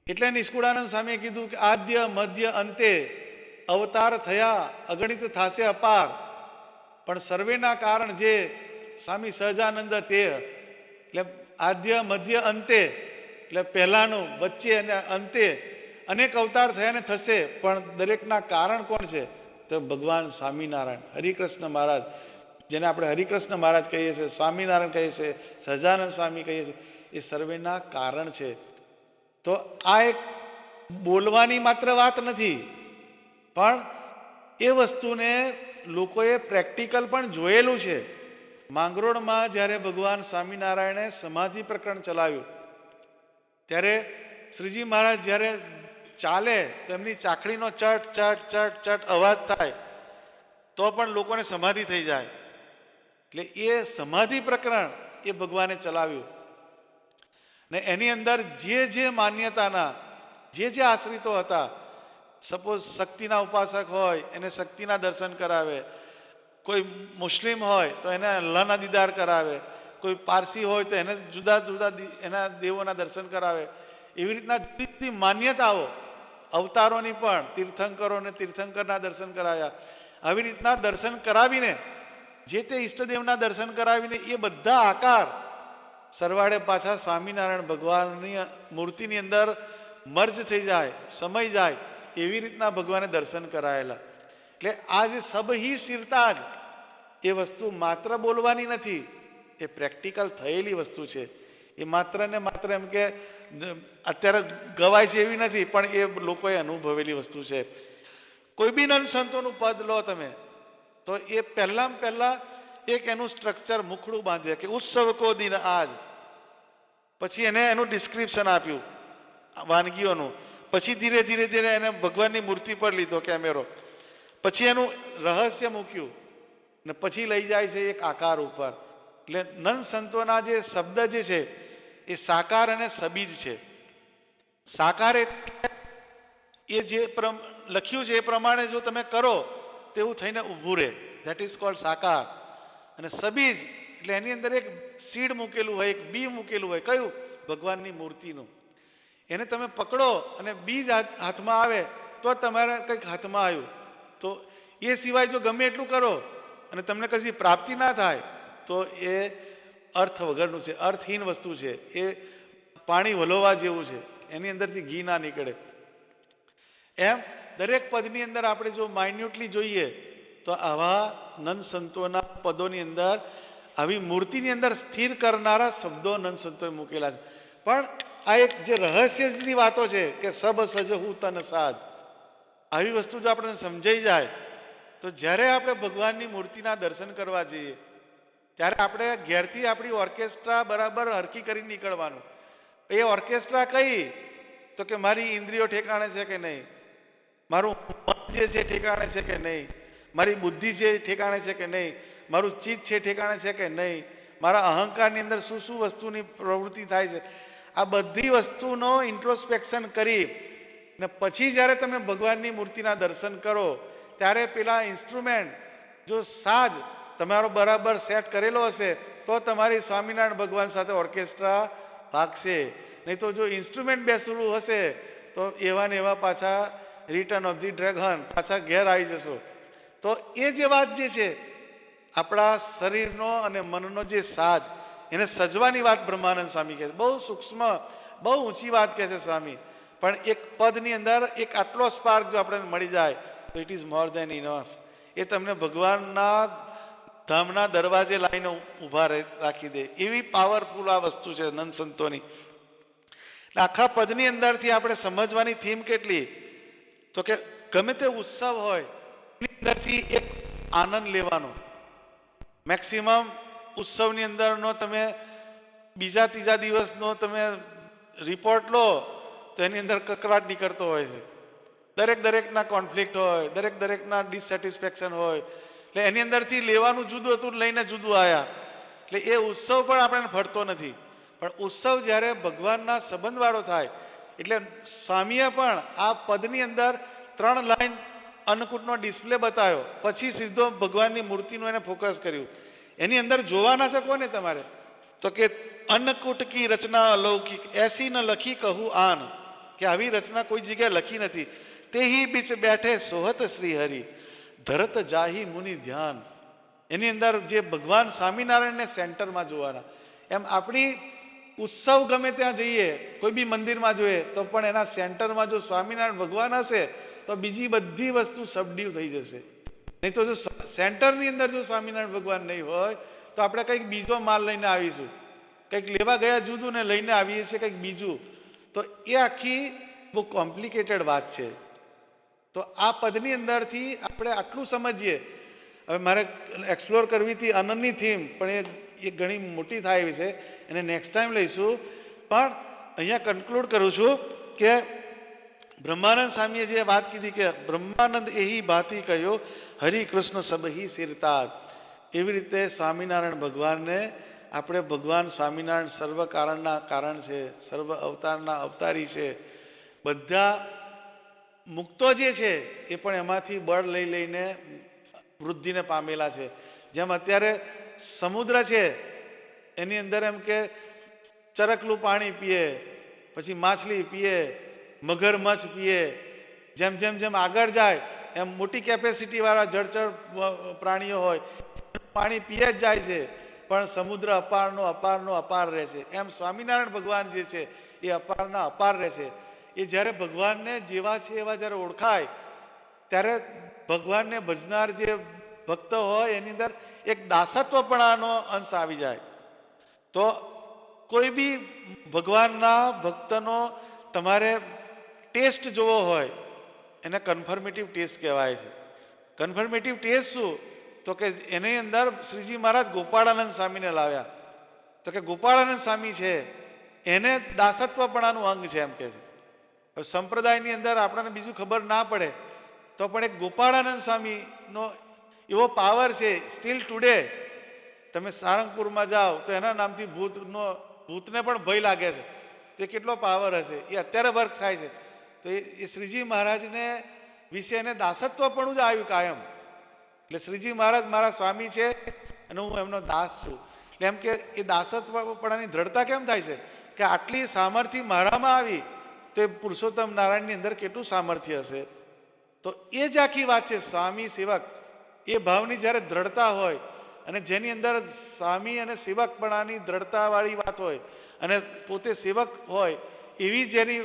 એટલે નિષ્કુળાનંદ સ્વામીએ કીધું કે આદ્ય મધ્ય અંતે અવતાર થયા અગણિત થાશે અપાર, પણ સર્વેના કારણ જે સ્વામી સહજાનંદ તે. એટલે આદ્ય મધ્ય અંતે એટલે પહેલાનું, વચ્ચે અને અંતે અનેક અવતાર થયા ને થશે, પણ દરેકના કારણ કોણ છે? તો ભગવાન સ્વામિનારાયણ, હરિકૃષ્ણ મહારાજ, જેને આપણે હરિકૃષ્ણ મહારાજ કહીએ છીએ, સ્વામિનારાયણ કહીએ છીએ, સહજાનંદ સ્વામી કહીએ છીએ, એ સર્વેના કારણ છે. તો આ એક બોલવાની માત્ર વાત નથી, પણ એ વસ્તુને લોકોએ પ્રેક્ટિકલ પણ જોયેલું છે. માંગરોળમાં જ્યારે ભગવાન સ્વામિનારાયણે સમાધિ પ્રકરણ ચલાવ્યું ત્યારે શ્રીજી મહારાજ જ્યારે ચાલે તો એમની ચાકડીનો ચટ ચટ ચટ ચટ અવાજ થાય તો પણ લોકોને સમાધિ થઈ જાય. એટલે એ સમાધિ પ્રકરણ એ ભગવાને ચલાવ્યું ને એની અંદર જે જે માન્યતાના જે જે આશ્રિતો હતા, સપોઝ શક્તિના ઉપાસક હોય એને શક્તિના દર્શન કરાવે, કોઈ મુસ્લિમ હોય તો એને અલ્લાહના દીદાર કરાવે, કોઈ પારસી હોય તો એને જુદા જુદા એના દેવોના દર્શન કરાવે. એવી રીતના જુદી માન્યતાઓ અવતારોની પણ તીર્થંકરોને તીર્થંકરના દર્શન કરાવ્યા. આવી રીતના દર્શન કરાવીને જે તે ઈષ્ટદેવના દર્શન કરાવીને એ બધા આકાર સરવાળે પાછા સ્વામિનારાયણ ભગવાનની મૂર્તિની અંદર મર્જ થઈ જાય, સમય જાય, એવી રીતના ભગવાને દર્શન કરાયેલા. એટલે આ જે સબહી શિરતા જ એ વસ્તુ માત્ર બોલવાની નથી, એ પ્રેક્ટિકલ થયેલી વસ્તુ છે. એ માત્ર ને માત્ર એમ કે અત્યારે ગવાય છે એવી નથી, પણ એ લોકોએ અનુભવેલી વસ્તુ છે. કોઈ બી નંદ સંતોનું પદ લો તમે તો એ પહેલા એક એનું સ્ટ્રક્ચર મુખડું બાંધે કે ઉત્સવ કો દિન આજ, પછી એને એનું ડિસ્ક્રિપ્શન આપ્યું વાનગીઓનું, પછી ધીરે ધીરે એને ભગવાનની મૂર્તિ પર લીધો કેમેરો, પછી એનું રહસ્ય મૂક્યું ને પછી લઈ જાય છે એક આકાર ઉપર. એટલે નંદ સંતોના જે શબ્દ જે છે એ સાકાર અને સબીજ છે. સાકાર એટલે એ જે લખ્યું છે એ પ્રમાણે જો તમે કરો તેવું થઈને ઊભું રહે, ધેટ ઇઝ કોલ્ડ સાકાર. અને સબીજ એટલે એની અંદર એક સીડ મૂકેલું હોય, એક બી મૂકેલું હોય. કયું? ભગવાનની મૂર્તિનું. એને તમે પકડો અને બીજ હાથમાં આવે તો તમારે કંઈક હાથમાં આવ્યું. તો એ સિવાય જો ગમે એટલું કરો અને તમને કશી પ્રાપ્તિ ના થાય તો એ અર્થ વગરનું છે, અર્થહીન વસ્તુ છે. એ પાણી વલોવા જેવું છે, એની અંદરથી ઘી ના નીકળે. એમ દરેક પદની અંદર આપણે જો માઇન્યુટલી જોઈએ તો આવા નંદ સંતોના પદોની અંદર આવી મૂર્તિની અંદર સ્થિર કરનારા શબ્દો નંદ સંતોએ મૂકેલા છે. પણ આ એક જે રહસ્યની વાતો છે કે સબ સજહુ તન સાજ, આવી વસ્તુ જો આપણને સમજાઈ જાય તો જ્યારે આપણે ભગવાનની મૂર્તિના દર્શન કરવા જઈએ ત્યારે આપણે ઘેરથી આપણી ઓર્કેસ્ટ્રા બરાબર હરકી કરી નીકળવાનું. એ ઓર્કેસ્ટ્રા કઈ? તો કે મારી ઇન્દ્રિયો ઠેકાણે છે કે નહીં, મારું મન જે છે ઠેકાણે છે કે નહીં, મારી બુદ્ધિ છે ઠેકાણે છે કે નહીં, મારું ચિત્ત છે ઠેકાણે છે કે નહીં, મારા અહંકારની અંદર શું શું વસ્તુની પ્રવૃત્તિ થાય છે, આ બધી વસ્તુનો ઇન્ટ્રોસ્પેક્શન કરી ને પછી જ્યારે તમે ભગવાનની મૂર્તિના દર્શન કરો ત્યારે પેલા ઇન્સ્ટ્રુમેન્ટ જો સાજ તમારો બરાબર સેટ કરેલો હશે તો તમારી સ્વામિનારાયણ ભગવાન સાથે ઓર્કેસ્ટ્રા ભાગશે. નહીં તો જો ઇન્સ્ટ્રુમેન્ટ બેસેલું હશે તો એવા ને એવા પાછા રિટર્ન ઓફ ધી ડ્રેગન પાછા ઘેર આવી જશો. તો એ જે વાત જે છે આપણા શરીરનો અને મનનો જે સાજ એને સજવાની વાત બ્રહ્માનંદ સ્વામી કહે છે. બહુ સૂક્ષ્મ, બહુ ઊંચી વાત કહે છે સ્વામી. પણ એક પદની અંદર એક આટલો સ્પાર્ક જો આપણને મળી જાય તો it is more than enough. એ તમને ભગવાનના ધામના દરવાજે લાઈને ઊભા રાખી દે એવી પાવરફુલ આ વસ્તુ છે નંદ સંતોની. આખા પદની અંદરથી આપણે સમજવાની થીમ કેટલી? તો કે ગમે તે ઉત્સવ હોય એની અંદરથી એક આનંદ લેવાનો. મેક્સિમમ ઉત્સવની અંદરનો તમે બીજા ત્રીજા દિવસનો તમે રિપોર્ટ લો તો એની અંદર કકરાટ નીકળતો હોય છે. દરેકના કોન્ફ્લિક્ટ હોય, દરેકના ડિસસેટિસ્ફેક્શન હોય. એટલે એની અંદરથી લેવાનું જુદું હતું, લઈને જુદું આવ્યા. એટલે એ ઉત્સવ પણ આપણને ફરતો નથી. પણ ઉત્સવ જ્યારે ભગવાનના સંબંધવાળો થાય એટલે સ્વામીએ પણ આ પદની અંદર 3 લાઈન અન્નકૂટનો ડિસ્પ્લે બતાવ્યો, પછી સીધો ભગવાનની મૂર્તિનું એને ફોકસ કર્યું. એની અંદર જોવાના છે કોને તમારે? તો કે અન્નકૂટ કી રચના અલૌકિક એસી ન લખી કહું આન, કે આવી રચના કોઈ જગ્યાએ લખી નથી. તે હી બીચ બેઠે સોહત શ્રી હરિ ધરત જાહી મુનિ ધ્યાન. એની અંદર જે ભગવાન સ્વામિનારાયણને સેન્ટરમાં જોવાના. એમ આપણી ઉત્સવ ગમે ત્યાં જઈએ, કોઈ બી મંદિરમાં જોઈએ તો પણ એના સેન્ટરમાં જો સ્વામિનારાયણ ભગવાન હશે તો બીજી બધી વસ્તુ સબડ્યુ થઈ જશે. નહીં તો જો સેન્ટરની અંદર જો સ્વામિનારાયણ ભગવાન નહીં હોય તો આપણે કંઈક બીજો માલ લઈને આવીશું, કંઈક લેવા ગયા જુદું ને લઈને આવીએ છીએ કંઈક બીજું. તો એ આખી બહુ કોમ્પ્લિકેટેડ વાત છે. તો આ પદની અંદરથી આપણે આટલું સમજીએ. હવે મારે એક્સપ્લોર કરવી હતી આનંદની થીમ, પણ એ ઘણી મોટી થાય એવી છે, એને નેક્સ્ટ ટાઈમ લઈશું. પણ અહીંયા કન્ક્લુડ કરું છું કે બ્રહ્માનંદ સ્વામીએ જે વાત કીધી કે બ્રહ્માનંદ એહી ભાતી કહ્યો હરિ કૃષ્ણ સબહી સિરતાજ. એવી રીતે સ્વામિનારાયણ ભગવાનને આપણે ભગવાન સ્વામિનારાયણ સર્વ કારણના કારણ છે, સર્વ અવતારના અવતારી છે. બધા મુક્તો જે છે એ પણ એમાંથી બળ લઈ લઈને વૃદ્ધિને પામેલા છે. જેમ અત્યારે સમુદ્ર છે એની અંદર એમ કે ચરકલું પાણી પીએ, પછી માછલી પીએ, મગરમચ્છ પીએ, જેમ જેમ જેમ આગળ જાય એમ મોટી કેપેસિટીવાળા જળચર પ્રાણીઓ હોય પાણી પીએ જ જાય છે, પણ સમુદ્ર અપારનો અપારનો અપાર રહે છે. એમ સ્વામિનારાયણ ભગવાન જે છે એ અપારના અપાર રહે છે. એ જ્યારે ભગવાનને જેવા છે એવા જ્યારે ઓળખાય ત્યારે ભગવાનને ભજનાર જે ભક્ત હોય એની અંદર એક દાસત્વપણાનો અંશ આવી જાય. તો કોઈ બી ભગવાનના ભક્તનો તમારે ટેસ્ટ જોવો હોય એને કન્ફર્મેટિવ ટેસ્ટ કહેવાય છે. કન્ફર્મેટિવ ટેસ્ટ શું? તો કે એની અંદર શ્રીજી મહારાજ ગોપાળાનંદ સ્વામીને લાવ્યા. તો કે ગોપાળાનંદ સ્વામી છે એને દાસત્વપણાનું અંગ છે એમ કે છે. સંપ્રદાયની અંદર આપણને બીજું ખબર ના પડે તો પણ એક ગોપાળાનંદ સ્વામીનો એવો પાવર છે. સ્ટીલ ટુડે તમે સારંગપુરમાં જાઓ તો એના નામથી ભૂતને પણ ભય લાગે છે. તે કેટલો પાવર હશે એ અત્યારે વર્ક થાય છે. તો એ શ્રીજી મહારાજને વિશે એને દાસત્વપણું જ આવ્યું કાયમ. એટલે શ્રીજી મહારાજ મારા સ્વામી છે અને હું એમનો દાસ છું. એટલે એમ કે એ દાસત્વપણાની દ્રઢતા કેમ થાય છે કે આટલી સામર્થ્ય મારામાં આવી તો એ પુરુષોત્તમ નારાયણની અંદર કેટલું સામર્થ્ય હશે. તો એ જ આખી વાત છે. સ્વામી સેવક એ ભાવની જ્યારે દ્રઢતા હોય અને જેની અંદર સ્વામી અને સેવકપણાની દ્રઢતાવાળી વાત હોય અને પોતે સેવક હોય એવી જેની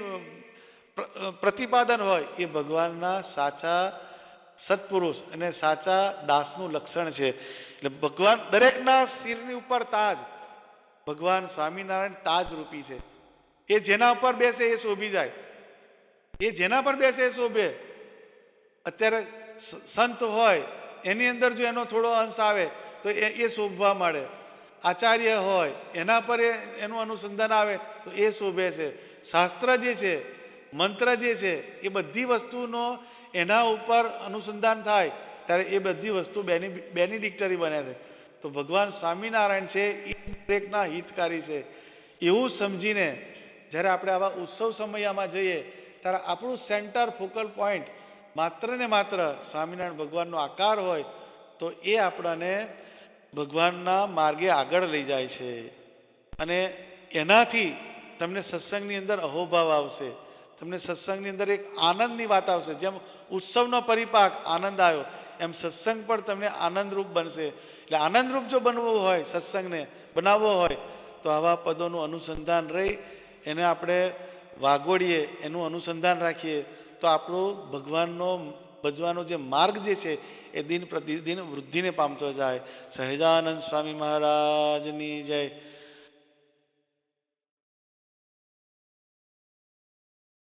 પ્રતિપાદન હોય એ ભગવાનના સાચા સત્પુરુષ અને સાચા દાસનું લક્ષણ છે. એટલે ભગવાન દરેકના શિરની ઉપર તાજ, ભગવાન સ્વામિનારાયણ તાજ રૂપી છે. એ જેના ઉપર બેસે એ શોભી જાય. એ જેના પર બેસે એ શોભે. અત્યારે સંત હોય એની અંદર જો એનો થોડો અંશ આવે તો એ શોભવા મળે. આચાર્ય હોય એના પર એનું અનુસંધાન આવે તો એ શોભે છે. શાસ્ત્ર જે છે, મંત્ર જે છે, એ બધી વસ્તુનો એના ઉપર અનુસંધાન થાય ત્યારે એ બધી વસ્તુ બેનિડિક્ટરી બને છે. તો ભગવાન સ્વામિનારાયણ છે એ દરેકના હિતકારી છે. એવું સમજીને જ્યારે આપણે આવા ઉત્સવ સમયમાં જઈએ ત્યારે આપણું સેન્ટર ફોકલ પોઈન્ટ માત્ર ને માત્ર સ્વામિનારાયણ ભગવાનનો આકાર હોય તો એ આપણને ભગવાનના માર્ગે આગળ લઈ જાય છે. અને એનાથી તમને સત્સંગની અંદર અહોભાવ આવશે. તમને સત્સંગની અંદર એક આનંદની વાત આવશે. જેમ ઉત્સવનો પરિપાક આનંદ આવ્યો એમ સત્સંગ પણ તમને આનંદરૂપ બનશે. એટલે આનંદરૂપ જો બનવું હોય, સત્સંગને બનાવવો હોય તો આવા પદોનું અનુસંધાન રહી એને આપણે વાગોડીએ, એનું અનુસંધાન રાખીએ તો આપણું ભગવાનનો ભજવાનો જે માર્ગ જે છે એ દિન પ્રતિદિન વૃદ્ધિને પામતો જાય. સહજાનંદ સ્વામી મહારાજની જય.